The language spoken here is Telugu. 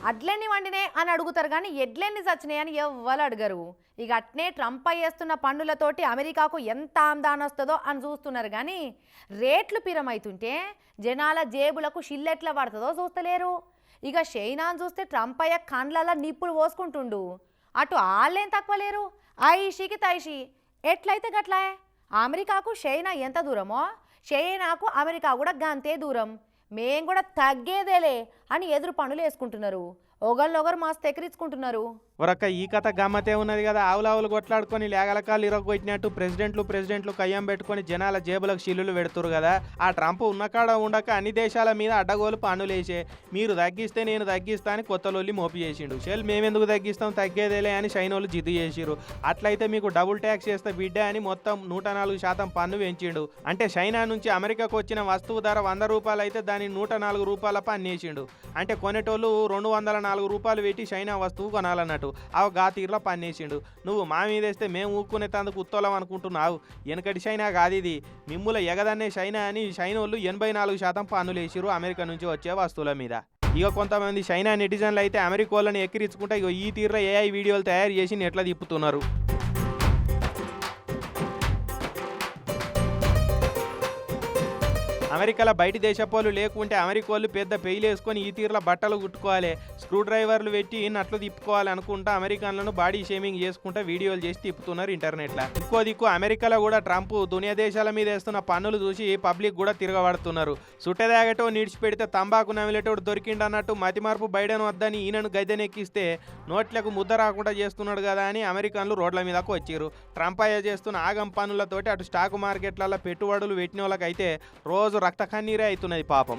అడ్లెన్ని వండినే అని అడుగుతారు కానీ ఎడ్లెన్ని చచ్చినాయి అని ఎవ్వరు అడగరు. ఇక అట్నే ట్రంప్ చేస్తున్న పన్నులతోటి అమెరికాకు ఎంత ఆందాన వస్తుందో అని చూస్తున్నారు కానీ రేట్లు పిరమైతుంటే జనాల జేబులకు షిల్లెట్లా పడుతుందో చూస్తలేరు. ఇక చైనాను చూస్తే ట్రంప్ అయ్య కండ్లలా నిప్పులు పోసుకుంటుండు. అటు వాళ్ళేం తక్కువ లేరు, ఐషికి తైషి. ఎట్లయితే గట్లా అమెరికాకు చైనా ఎంత దూరమో చైనాకు అమెరికా కూడా గంతే దూరం. మేం కూడా తగ్గేదేలే అని ఎదురు పనులు వేసుకుంటున్నారు. ఒకళ్ళొకరు మస్తు ఎక్కిరించుకుంటున్నారు. ఒరక్క ఈ కథ గమ్మతే ఉన్నది కదా. ఆవులావులు కొట్లాడుకొని లేగలకాలు ఇరగొట్టినట్టు ప్రెసిడెంట్లు కయ్యం పెట్టుకొని జనాల జేబులకు షిల్లులు పెడుతురు కదా. ఆ ట్రంప్ ఉన్నకాడ ఉండక అన్ని దేశాల మీద అడ్డగోలు పన్నులేసే మీరు తగ్గిస్తే నేను తగ్గిస్తా అని కొత్తలోళ్ళి మోపి చేసిండు. షెల్ మేమెందుకు తగ్గిస్తాం, తగ్గేదేలే అని చైనోళ్ళు జిద్దు చేసిరు. అట్లయితే మీకు డబుల్ ట్యాక్స్ చేస్తే బిడ్డ అని మొత్తం 104% పన్ను పెంచిండు. అంటే చైనా నుంచి అమెరికాకు వచ్చిన వస్తువు ధర 100 రూపాయలు అయితే దాన్ని 104 రూపాయల పన్ను వేసిండు. అంటే కొనేటోళ్ళు 204 రూపాయలు పెట్టి చైనా వస్తువు కొనాలన్నట్టు. గా తీరులో పన్నేసిండు. నువ్వు మా మీద వేస్తే మేము ఊక్కునేందుకు ఉత్తోలం అనుకుంటున్నావు. వెనకటి చైనా కాదు ఇది, మిమ్ముల ఎగదన్నే చైనా అని చైనోళ్ళు 84% పన్నులు వేసిరు అమెరికా నుంచి వచ్చే వస్తువుల మీద. ఇక కొంతమంది చైనా నెటిజన్లు అయితే అమెరికోళ్ళని ఎక్కిరించుకుంటే ఇక ఈ తీరులో ఏఐ వీడియోలు తయారు చేసి నెట్లా తిప్పుతున్నారు. అమెరికాలో బయట దేశపోళ్ళు లేకుంటే అమెరికోళ్ళు పెద్ద పెయిలు వేసుకొని ఈ తీరులో బట్టలు కుట్టుకోవాలి, స్క్రూ డ్రైవర్లు పెట్టి నట్లు తిప్పుకోవాలి అనుకుంటా అమెరికన్లను బాడీ షేమింగ్ చేసుకుంటా వీడియోలు చేసి తిప్పుతున్నారు ఇంటర్నెట్లో. ఇంకో దిక్కు అమెరికాలో కూడా ట్రంప్ దునియా దేశాల మీద వేస్తున్న పన్నులు చూసి పబ్లిక్ కూడా తిరగబడుతున్నారు. సుట్టదాగటో నిడిచిపెడితే తంబాకు నమిలేటోడు దొరికిండన్నట్టు మతిమార్పు బైడెన్ వద్దని ఈయనను గద్దెనెక్కిస్తే నోట్లకు ముద్ద రాకుండా చేస్తున్నాడు కదా అని అమెరికన్లు రోడ్ల మీదకు వచ్చిరు. ట్రంప్ అయ్య చేస్తున్న ఆగం పన్నులతోటి అటు స్టాక్ మార్కెట్లలో పెట్టుబడులు పెట్టిన వాళ్ళకైతే రోజు రక్త కన్నీరే అవుతున్నది పాపం.